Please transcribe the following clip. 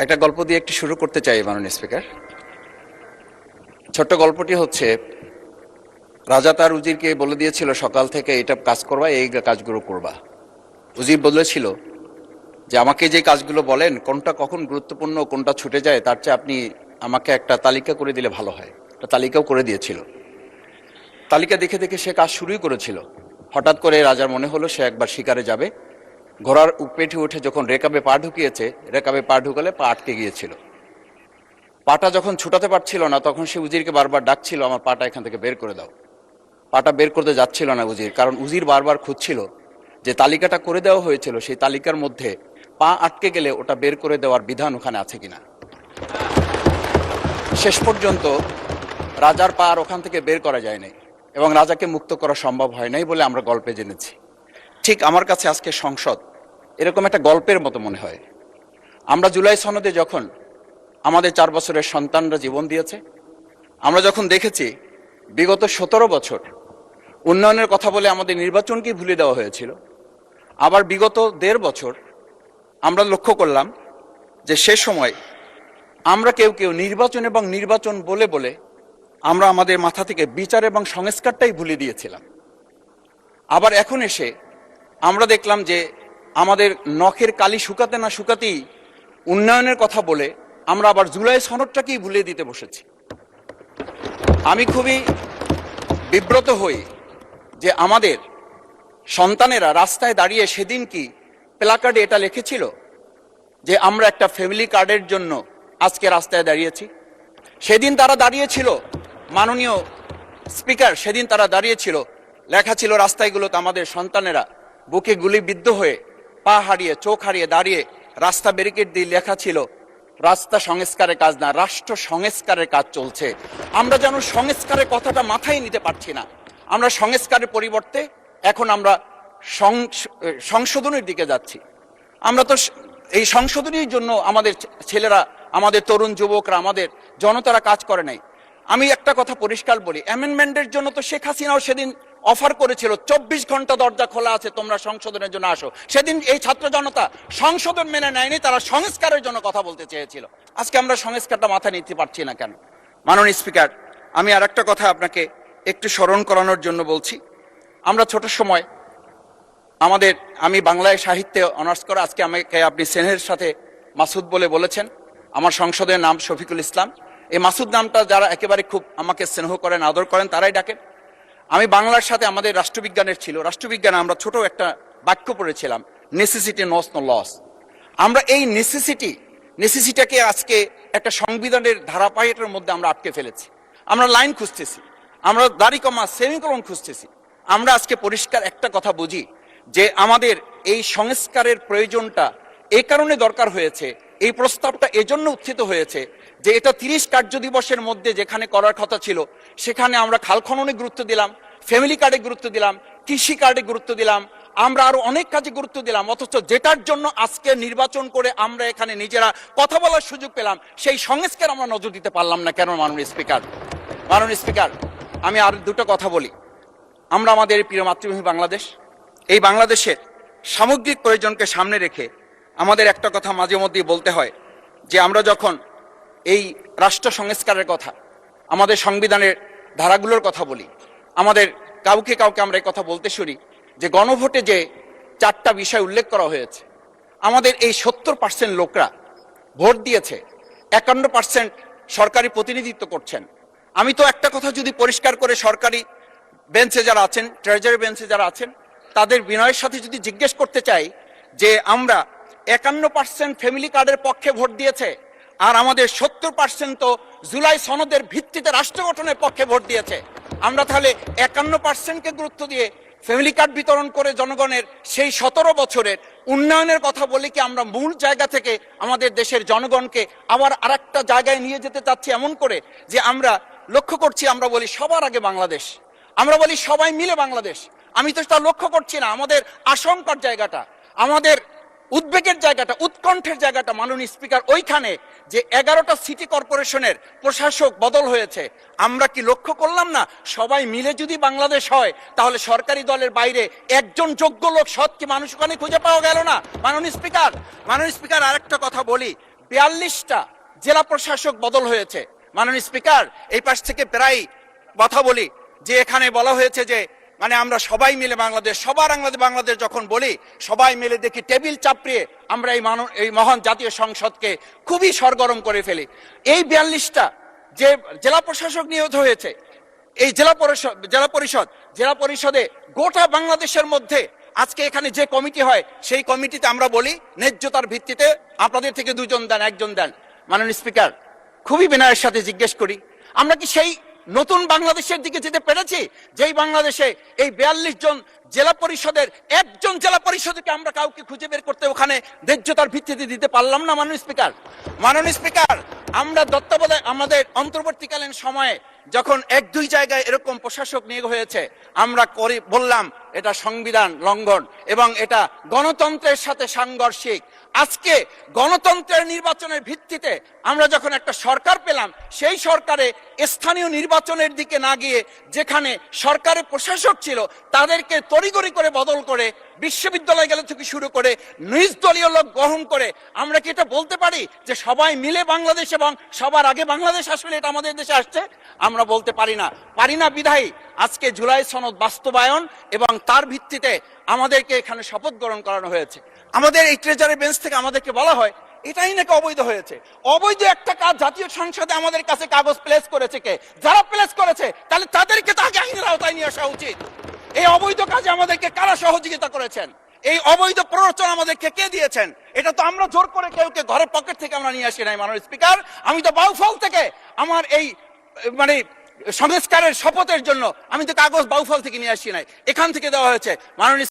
একটা গল্প দিয়ে একটু শুরু করতে চাই মাননীয় স্পিকার। ছোট্ট গল্পটি হচ্ছে, রাজা তার উজিরকে বলে দিয়েছিল সকাল থেকে এটা কাজ করবা, এই কাজগুলো করবা। উজির বলেছিল যে আমাকে যে কাজগুলো বলেন কোনটা কখন গুরুত্বপূর্ণ কোনটা ছুটে যায় তার চেয়ে আপনি আমাকে একটা তালিকা করে দিলে ভালো হয়। একটা তালিকাও করে দিয়েছিল। তালিকা দেখে দেখে সে কাজ শুরুই করেছিল। হঠাৎ করে রাজার মনে হলো সে একবার শিকারে যাবে। ঘোড়ার পেটে উঠে যখন রেকাবে পা ঢুকিয়েছে, রেকাবে পা ঢুকালে পা আটকে গিয়েছিল। পাটা যখন ছুটাতে পারছিল না তখন সে উজিরকে বারবার ডাকছিল, আমার পাটা এখান থেকে বের করে দাও। পাটা বের করতে যাচ্ছিল না উজির, কারণ উজির বারবার খুঁজছিল যে তালিকাটা করে দেওয়া হয়েছিল সেই তালিকার মধ্যে পা আটকে গেলে ওটা বের করে দেওয়ার বিধান ওখানে আছে কিনা। শেষ পর্যন্ত রাজার পা আর ওখান থেকে বের করা যায় নাই এবং রাজাকে মুক্ত করা সম্ভব হয় নাই বলে আমরা গল্পে জেনেছি। ঠিক আমার কাছে আজকে সংসদ এরকম একটা গল্পের মতো মনে হয়। আমরা জুলাই সনদে যখন আমাদের 4 বছরের সন্তানরা জীবন দিয়েছে, আমরা যখন দেখেছি বিগত 17 বছর উন্নয়নের কথা বলে আমাদের নির্বাচনকে ভুলে দেওয়া হয়েছিল, আবার বিগত 1.5 বছর আমরা লক্ষ্য করলাম যে সে সময় আমরা কেউ কেউ নির্বাচন এবং নির্বাচন বলে বলে আমরা আমাদের মাথা থেকে বিচার এবং সংস্কারটাই ভুলে দিয়েছিলাম। আবার এখন এসে আমরা দেখলাম যে আমাদের নখের কালি শুকাতে না শুকাতেই উন্নয়নের কথা বলে আমরা আবার জুলাই সনদটাকেই ভুলে দিতে বসেছি। আমি খুবই বিব্রত হই যে আমাদের সন্তানেরা রাস্তায় দাঁড়িয়ে সেদিন কি প্ল্যাকার্ডে এটা লিখেছিল যে আমরা একটা ফ্যামিলি কার্ডের জন্য আজকে রাস্তায় দাঁড়িয়েছি। সেদিন তারা দাঁড়িয়েছিল, মাননীয় স্পিকার, সেদিন তারা দাঁড়িয়েছিল, লেখা ছিল রাস্তাগুলোতে আমাদের সন্তানেরা বুকে গুলিবিদ্ধ হয়ে পা হারিয়ে চোখ হারিয়ে দাঁড়িয়ে রাস্তা ব্যারিকেড দিয়ে লেখা ছিল রাস্তা সংস্কারের কাজ না, রাষ্ট্র সংস্কারের কাজ চলছে। আমরা যেন সংস্কারের কথাটা মাথায় নিতে পারছি না। আমরা সংস্কারের পরিবর্তে এখন আমরা সংশোধনের দিকে যাচ্ছি। আমরা তো এই সংশোধনীর জন্য আমাদের ছেলেরা, আমাদের তরুণ যুবকরা, আমাদের জনতারা কাজ করে নাই। আমি একটা কথা পরিষ্কার বলি, অ্যামেন্ডমেন্টের জন্য তো শেখ হাসিনাও সেদিন অফার করেছিল 24 ঘন্টা দরজা খোলা আছে, তোমরা সংশোধনের জন্য আসো। সেদিন এই ছাত্র জনতা সংশোধন মেনে নেয়নি, তারা সংস্কারের জন্য কথা বলতে চেয়েছিল। আজকে আমরা সংস্কারটা মাথায় নিতে পারছি না কেন? মাননীয় স্পিকার, আমি আর একটা কথা আপনাকে একটু স্মরণ করানোর জন্য বলছি। আমরা ছোট সময় আমি বাংলায় সাহিত্যে অনার্স করা, আজকে আমাকে আপনি স্নেহের সাথে মাসুদ বলে বলেছেন। আমার সংসদের নাম শফিকুল ইসলাম। এই মাসুদ নামটা যারা একেবারে খুব আমাকে স্নেহ করেন, আদর করেন, তারাই ডাকেন। আমি বাংলার সাথে আমাদের রাষ্ট্রবিজ্ঞানের ছিল, রাষ্ট্রবিজ্ঞানে আমরা ছোট একটা বাক্য পড়েছিলাম, নেসেসিটি নোস নো লস। আমরা এই নেসেসিটিকে আজকে একটা সংবিধানের ধারাবাহিকের মধ্যে আমরা আটকে ফেলেছি। আমরা লাইন খুঁজতেছি, আমরা দাড়ি কমা সেমিকোলন খুঁজতেছি। আমরা আজকে পরিষ্কার একটা কথা বুঝি যে আমাদের এই সংস্কারের প্রয়োজনটা এই কারণে দরকার হয়েছে, এই প্রস্তাবটা এজন্য উত্থিত হয়েছে যে এটা 30 কার্য দিবসের মধ্যে যেখানে করার কথা ছিল সেখানে আমরা খাল খননে গুরুত্ব দিলাম, ফ্যামিলি কার্ডে গুরুত্ব দিলাম, কৃষি কার্ডে গুরুত্ব দিলাম, আমরা আরো অনেক কাজে গুরুত্ব দিলাম। অথচ যেটার জন্য আজকে নির্বাচন করে আমরা এখানে নিজেরা কথা বলার সুযোগ পেলাম, সেই সংস্কার আমরা নজর দিতে পারলাম না কেন? মাননীয় স্পিকার, আমি আর দুটো কথা বলি। আমরা আমাদের প্রিয় মাতৃভূমি বাংলাদেশ, এই বাংলাদেশের সামগ্রিক প্রয়োজনকে সামনে রেখে আমাদের একটা কথা মাঝে মধ্যেই বলতে হয় যে আমরা যখন এই রাষ্ট্র সংস্কারের কথা, আমাদের সংবিধানের ধারাগুলোর কথা বলি, আমাদের কাউকে আমরা এই কথা বলতে শুনি যে গণভোটে যে 4টা বিষয় উল্লেখ করা হয়েছে, আমাদের এই 70% লোকরা ভোট দিয়েছে, 51% সরকারি প্রতিনিধিত্ব করছেন। আমি তো একটা কথা যদি পরিষ্কার করে সরকারি বেঞ্চে যারা আছেন, ট্রেজারি বেঞ্চে যারা আছেন, তাদের বিনয়ের সাথে যদি জিজ্ঞেস করতে চাই যে আমরা 51% ফ্যামিলি কার্ডের পক্ষে ভোট দিয়েছে আর আমাদের 70% তো জুলাই সনদের ভিত্তিতে রাষ্ট্র গঠনের পক্ষে ভোট দিয়েছে, আমরা তাহলে 51%কে গুরুত্ব দিয়ে ফ্যামিলি কার্ড বিতরণ করে জনগণের সেই 17 বছরের উন্নয়নের কথা বলি কি আমরা মূল জায়গা থেকে আমাদের দেশের জনগণকে আবার আরেকটা জায়গায় নিয়ে যেতে চাচ্ছি, এমন করে যে আমরা লক্ষ্য করছি, আমরা বলি সবার আগে বাংলাদেশ, আমরা বলি সবাই মিলে বাংলাদেশ। আমি তো তা লক্ষ্য করছি না। আমাদের আশঙ্কার জায়গাটা, আমাদের উদ্বেগের জায়গাটা, উৎকণ্ঠের জায়গাটা মাননীয় স্পিকার ওইখানে যে 11টা সিটি কর্পোরেশনের প্রশাসক বদল হয়েছে। আমরা কি লক্ষ্য করলাম না সবাই মিলে যদি বাংলাদেশ হয় তাহলে সরকারি দলের বাইরে একজন যোগ্য লোক, সৎ কি মানুষ ওখানে খুঁজে পাওয়া গেল না? মাননীয় স্পিকার, আরেকটা কথা বলি, 42টা জেলা প্রশাসক বদল হয়েছে। মাননীয় স্পিকার, এই পাশ থেকে প্রায় কথা বলি যে এখানে বলা হয়েছে যে মানে আমরা সবাই মিলে বাংলাদেশ, সবার বাংলাদেশ যখন বলি, সবাই মিলে দেখি টেবিল চাপড়িয়ে আমরা এই মহান জাতীয় সংসদকে খুবই সরগরম করে ফেলি। এই 42টা যে জেলা প্রশাসক নিয়োজিত হয়েছে, এই জেলা পরিষদে গোটা বাংলাদেশের মধ্যে আজকে এখানে যে কমিটি হয়, সেই কমিটিতে আমরা বলি ন্যায্যতার ভিত্তিতে আপনাদের থেকে 2 জন দেন, 1 জন দেন। মাননীয় স্পিকার, খুবই বিনয়ের সাথে জিজ্ঞেস করি, আমরা কি সেই নতুন বাংলাদেশের দিকে যেতে পেরেছি, যেই বাংলাদেশে এই 42 জন জেলা পরিষদের 1 জন জেলা পরিষদকে আমরা কাউকে খুঁজে বের করতে ওখানে ন্যায্যতার ভিত্তিতে দিতে পারলাম না? মাননীয় স্পিকার, আমরা তত্ত্বাবধায়ক আমাদের অন্তর্বর্তীকালীন সময়ে যখন 1-2 জায়গায় এরকম প্রশাসক নিয়োগ হয়েছে, আমরা বললাম এটা সংবিধান লঙ্ঘন এবং এটা গণতন্ত্রের সাথে সাংঘর্ষিক। আজকে গণতন্ত্রের নির্বাচনের ভিত্তিতে আমরা যখন একটা সরকার পেলাম, সেই সরকারে স্থানীয় নির্বাচনের দিকে না গিয়ে যেখানে সরকারের প্রশাসক ছিল তাদেরকে তড়িঘড়ি করে বদল করে বিশ্ববিদ্যালয় গেলে থেকে শুরু করে নিজ দলীয় লোক গ্রহণ করে আমরা কি এটা বলতে পারি যে সবাই মিলে বাংলাদেশ এবং সবার আগে বাংলাদেশ আসলে এটা আমাদের দেশে আসছে? আমরা বলতে পারি না বিধায়ী আজকে জুলাই সনদ বাস্তবায়ন এবং তার ভিত্তিতে আমাদেরকে এখানে শপথ গ্রহণ করানো হয়েছে। আমাদের এই ট্রেজারি বেঞ্চ থেকে আমাদেরকে বলা হয় এটাই নাকি অবৈধ হয়েছে। অবৈধ একটা কাজ জাতীয় সংসদে আমাদের কাছে কাগজ প্লেস করেছে কে? যারা প্লেস করেছে তাহলে তাদেরকে তো আগে আইনের আওতায় নিয়ে আসা উচিত। এই অবৈধ কাজে আমাদেরকে কারা সহযোগিতা করেছেন? এই অবৈধ প্ররোচনা আমাদেরকে কে দিয়েছেন? এটা তো আমরা জোর করে কেউকে ঘরের পকেট থেকে আমরা নিয়ে আসি নাই। মাননীয় স্পিকার, আমি তো বাউফল থেকে আমার এই মানে সংস্কারের শপথের জন্য আমি তো কাগজ বাউফল থেকে নিয়ে আসি নাই, এখান থেকে দেওয়া হয়েছে। মাননীয়